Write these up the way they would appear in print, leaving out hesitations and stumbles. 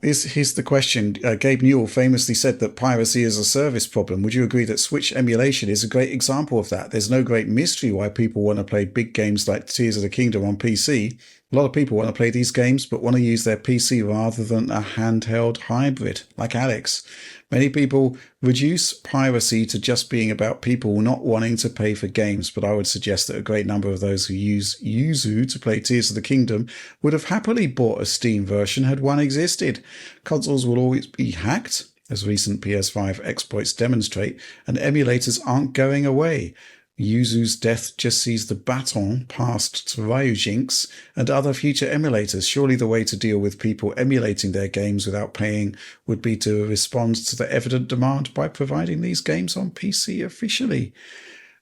Here's the question. Gabe Newell famously said that piracy is a service problem. Would you agree that Switch emulation is a great example of that? There's no great mystery why people want to play big games like Tears of the Kingdom on PC. A lot of people want to play these games, but want to use their PC rather than a handheld hybrid, like Alex. Many people reduce piracy to just being about people not wanting to pay for games, but I would suggest that a great number of those who use Yuzu to play Tears of the Kingdom would have happily bought a Steam version had one existed. Consoles will always be hacked, as recent PS5 exploits demonstrate, and emulators aren't going away. Yuzu's death just sees the baton passed to Ryujinx and other future emulators. Surely the way to deal with people emulating their games without paying would be to respond to the evident demand by providing these games on PC officially.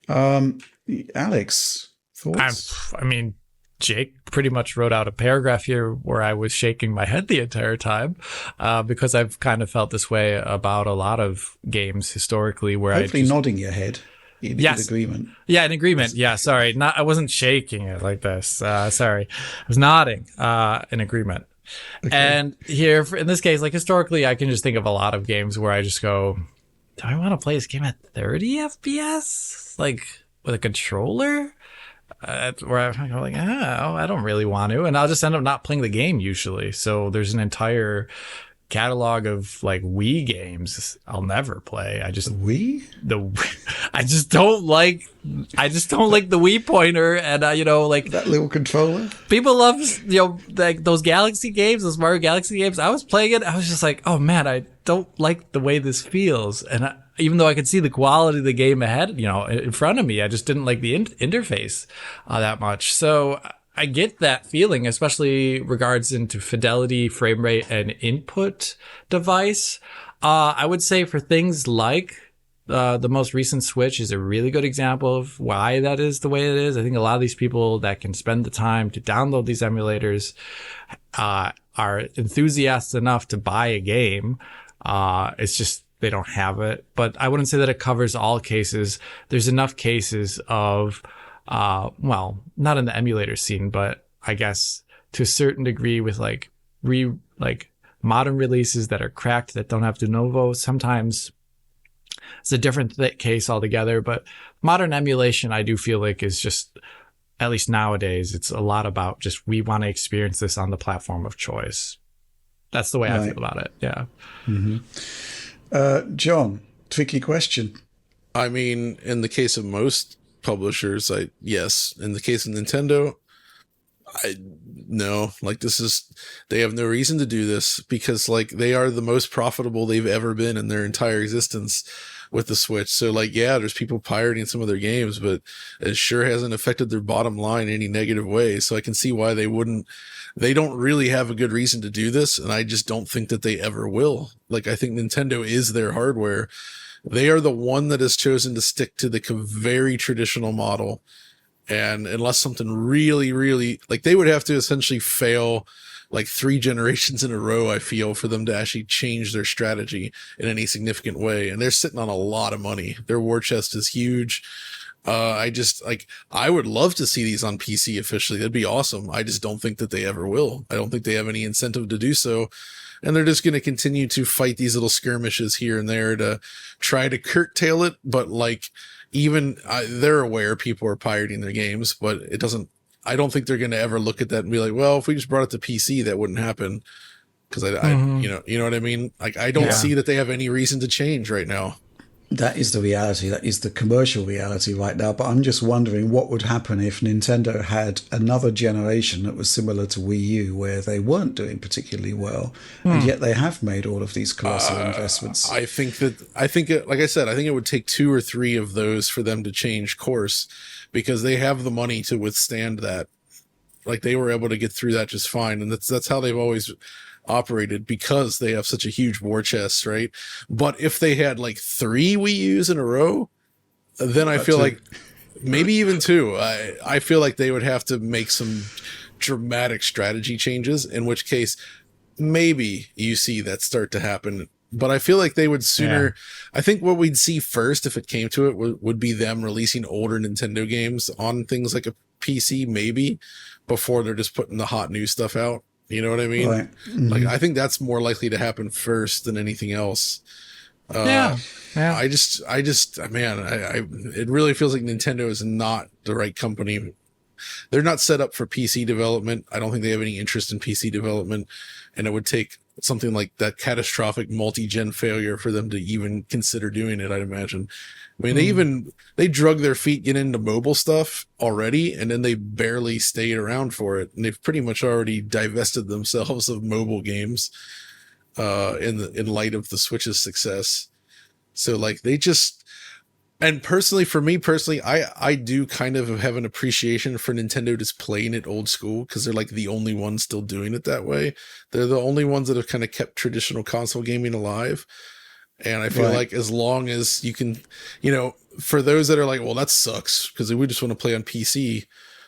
Alex, thoughts? I mean, Jake pretty much wrote out a paragraph here where I was shaking my head the entire time because I've kind of felt this way about a lot of games historically where Hopefully nodding your head. In agreement. Yeah, in agreement. Yeah, sorry. I wasn't shaking it like this. Sorry. I was nodding in agreement. Okay. And here, in this case, like historically, I can just think of a lot of games where I just go, do I want to play this game at 30 FPS? Like with a controller? Where I'm like, oh, I don't really want to. And I'll just end up not playing the game usually. So there's an entire catalog of like Wii games I'll never play. I just don't like the Wii pointer and like that little controller. People love like those Galaxy games, those Mario Galaxy games. I was playing it, I was just like, oh man, I don't like the way this feels. And even though I could see the quality of the game ahead, in front of me, I just didn't like the interface that much. So I get that feeling, especially regards into fidelity, frame rate, and input device. I would say for things like the most recent Switch is a really good example of why that is the way it is. I think a lot of these people that can spend the time to download these emulators are enthusiasts enough to buy a game. It's just they don't have it. But I wouldn't say that it covers all cases. There's enough cases of well, not in the emulator scene, but I guess to a certain degree with like modern releases that are cracked that don't have de novo. Sometimes it's a different case altogether, but modern emulation, I do feel like is just, at least nowadays, it's a lot about just, we want to experience this on the platform of choice. That's the way I feel about it. Yeah. Mm-hmm. John, tricky question. I mean, in the case of most publishers, yes. In the case of Nintendo, no. Like they have no reason to do this because like they are the most profitable they've ever been in their entire existence with the Switch. So like, yeah, there's people pirating some of their games, but it sure hasn't affected their bottom line in any negative way. So I can see why they don't really have a good reason to do this. And I just don't think that they ever will. Like, I think Nintendo is their hardware. They are the one that has chosen to stick to the very traditional model. And unless something really, really, like they would have to essentially fail like 3 generations in a row, I feel, for them to actually change their strategy in any significant way. And they're sitting on a lot of money. Their war chest is huge. I would love to see these on PC officially. That'd be awesome. I just don't think that they ever will. I don't think they have any incentive to do so. And they're just going to continue to fight these little skirmishes here and there to try to curtail it. But like, they're aware people are pirating their games, but I don't think they're going to ever look at that and be like, well, if we just brought it to PC, that wouldn't happen. Cause you know what I mean? Like, I don't see that they have any reason to change right now. That is the reality. That is the commercial reality right now. But I'm just wondering what would happen if Nintendo had another generation that was similar to Wii U, where they weren't doing particularly well, and yet they have made all of these colossal investments. I think like I said, I think it would take 2 or 3 of those for them to change course, because they have the money to withstand that. Like, they were able to get through that just fine, and that's how they've always operated, because they have such a huge war chest, right? But if they had like 3 Wii U's in a row, then I feel like maybe even 2. I feel like they would have to make some dramatic strategy changes, in which case maybe you see that start to happen. But I feel like they would sooner. I think what we'd see first, if it came to it, would be them releasing older Nintendo games on things like a PC, maybe, before they're just putting the hot new stuff out. You know what I mean? Right. Like, I think that's more likely to happen first than anything else. Yeah. I just, man, it really feels like Nintendo is not the right company. They're not set up for PC development. I don't think they have any interest in PC development, and it would take something like that catastrophic multi-gen failure for them to even consider doing it, I'd imagine. I mean, they drug their feet getting into mobile stuff already, and then they barely stayed around for it. And they've pretty much already divested themselves of mobile games, in light of the Switch's success. So like they just, and personally, for me personally, I do kind of have an appreciation for Nintendo just playing it old school, because they're like the only ones still doing it that way. They're the only ones that have kind of kept traditional console gaming alive. And I feel like as long as you can, for those that are like, well, that sucks because we just want to play on PC,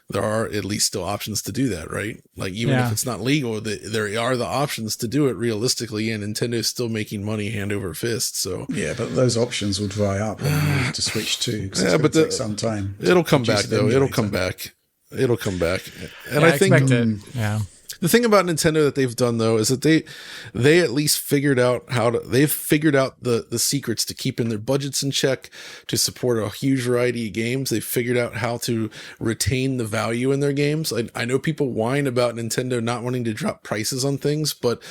there are at least still options to do that, right? Like even if it's not legal, there are the options to do it realistically, and Nintendo's still making money hand over fist. So yeah, but those options will dry up when you move to Switch 2. Yeah, but take some time. It'll come back though. It'll come back. And I think expect it. Yeah. The thing about Nintendo that they've done though is that they at least figured out they've figured out the secrets to keeping their budgets in check, to support a huge variety of games. They've figured out how to retain the value in their games. I know people whine about Nintendo not wanting to drop prices on things, but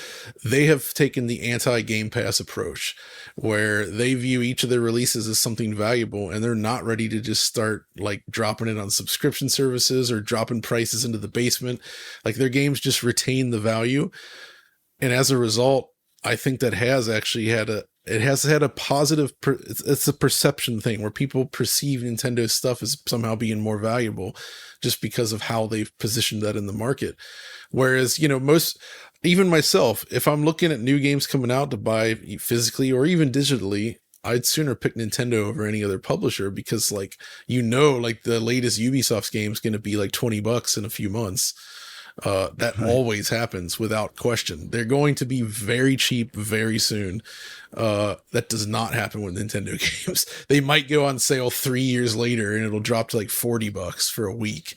they have taken the anti-Game Pass approach, where they view each of their releases as something valuable, and they're not ready to just start like dropping it on subscription services or dropping prices into the basement. Like their games just retain the value, and as a result, I think that has actually had a positive. It's a perception thing where people perceive Nintendo's stuff as somehow being more valuable, just because of how they've positioned that in the market. Whereas even myself, if I'm looking at new games coming out to buy physically or even digitally, I'd sooner pick Nintendo over any other publisher, because like the latest Ubisoft's game is going to be like $20 in a few months. That always happens without question. They're going to be very cheap very soon. That does not happen with Nintendo games. They might go on sale 3 years later and it'll drop to like $40 for a week.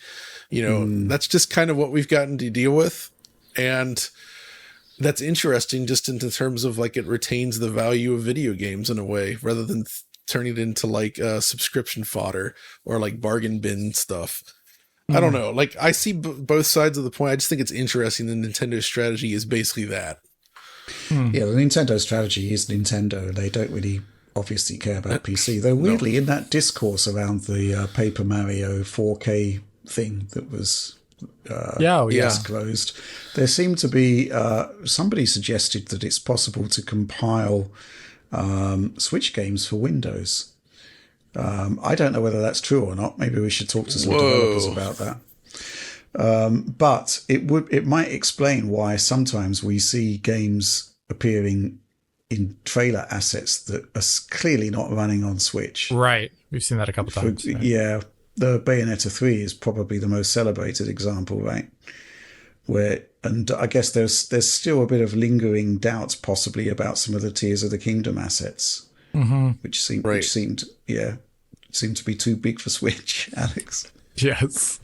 That's just kind of what we've gotten to deal with. And that's interesting just in terms of like it retains the value of video games in a way, rather than turning it into like subscription fodder or like bargain bin stuff. I don't know. Like I see both sides of the point. I just think it's interesting that Nintendo's strategy is basically that. Yeah, the Nintendo strategy is Nintendo. They don't really obviously care about PC. Though weirdly, in that discourse around the Paper Mario 4K thing that was disclosed, there seemed to be somebody suggested that it's possible to compile Switch games for Windows. I don't know whether that's true or not. Maybe we should talk to some developers about that. But it might explain why sometimes we see games appearing in trailer assets that are clearly not running on Switch. Right. We've seen that a couple times. Yeah. The Bayonetta 3 is probably the most celebrated example, right? And I guess there's still a bit of lingering doubts possibly about some of the Tears of the Kingdom assets. Which seemed to be too big for Switch, Alex. Yes.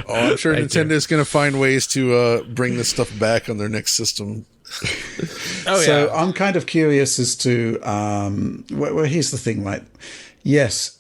Oh, I'm sure Nintendo's going to find ways to bring this stuff back on their next system. So I'm kind of curious as to well, here's the thing, right? Yes,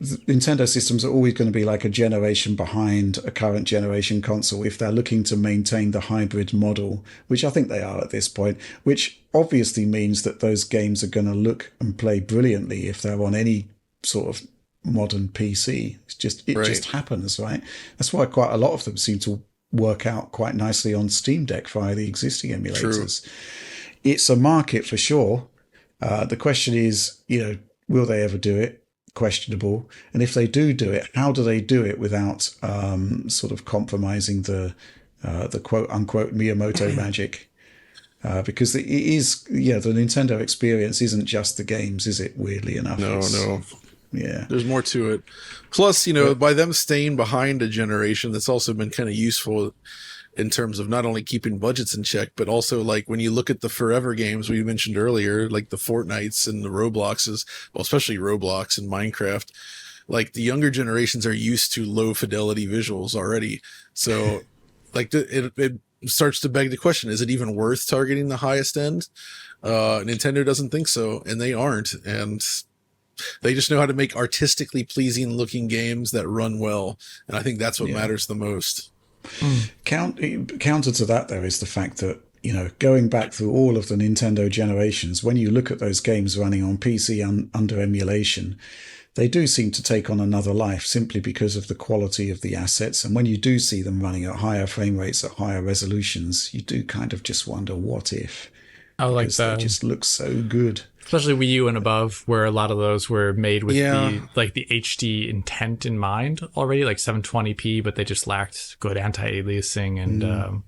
Nintendo systems are always going to be like a generation behind a current generation console if they're looking to maintain the hybrid model, which I think they are at this point, which obviously means that those games are going to look and play brilliantly if they're on any sort of modern PC. It just happens, right? That's why quite a lot of them seem to work out quite nicely on Steam Deck via the existing emulators. True. It's a market for sure. The question is, will they ever do it? Questionable. And if they do it, how do they do it without sort of compromising the quote unquote Miyamoto magic? Because it is, the Nintendo experience isn't just the games, is it? Weirdly enough. No. Yeah. There's more to it. Plus, by them staying behind a generation, that's also been kind of useful in terms of not only keeping budgets in check, but also like when you look at the forever games we mentioned earlier, like the Fortnites and the Robloxes, well, especially Roblox and Minecraft, like the younger generations are used to low fidelity visuals already. So like it starts to beg the question, is it even worth targeting the highest end? Nintendo doesn't think so, and they aren't. And they just know how to make artistically pleasing looking games that run well. And I think that's what matters the most. Counter to that, though, is the fact that, you know, going back through all of the Nintendo generations, when you look at those games running on PC under emulation, they do seem to take on another life simply because of the quality of the assets. And when you do see them running at higher frame rates, at higher resolutions, you do kind of just wonder, what if? I like that. They just look so good. Especially Wii U and above, where a lot of those were made with the HD intent in mind already, like 720p, but they just lacked good anti-aliasing and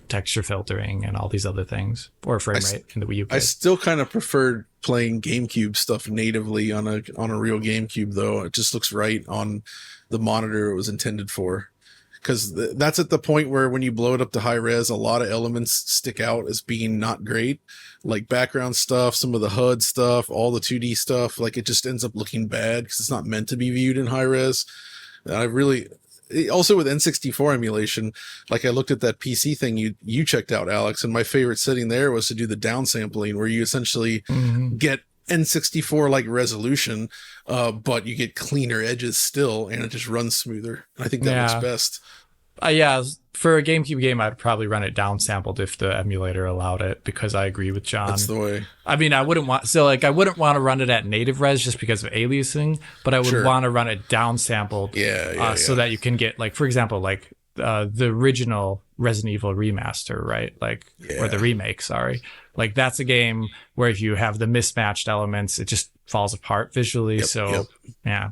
texture filtering and all these other things, or frame rate in the Wii U case. I still kind of preferred playing GameCube stuff natively on a real GameCube, though. It just looks right on the monitor it was intended for. Because that's at the point where when you blow it up to high res, a lot of elements stick out as being not great, like background stuff, some of the HUD stuff, all the 2D stuff. Like, it just ends up looking bad because it's not meant to be viewed in high res. And I really, also with N64 emulation, like I looked at that PC thing you checked out, Alex, and my favorite setting there was to do the downsampling, where you essentially get N64 like resolution, but you get cleaner edges still, and it just runs smoother. I think that looks best. For a GameCube game, I'd probably run it downsampled if the emulator allowed it, because I agree with John. That's the way. I mean, I wouldn't want to run it at native res just because of aliasing, but I would want to run it downsampled, so that you can get, like, for example, like the original Resident Evil remaster, right? Like, or the remake, sorry. Like, that's a game where if you have the mismatched elements, it just falls apart visually. Yeah.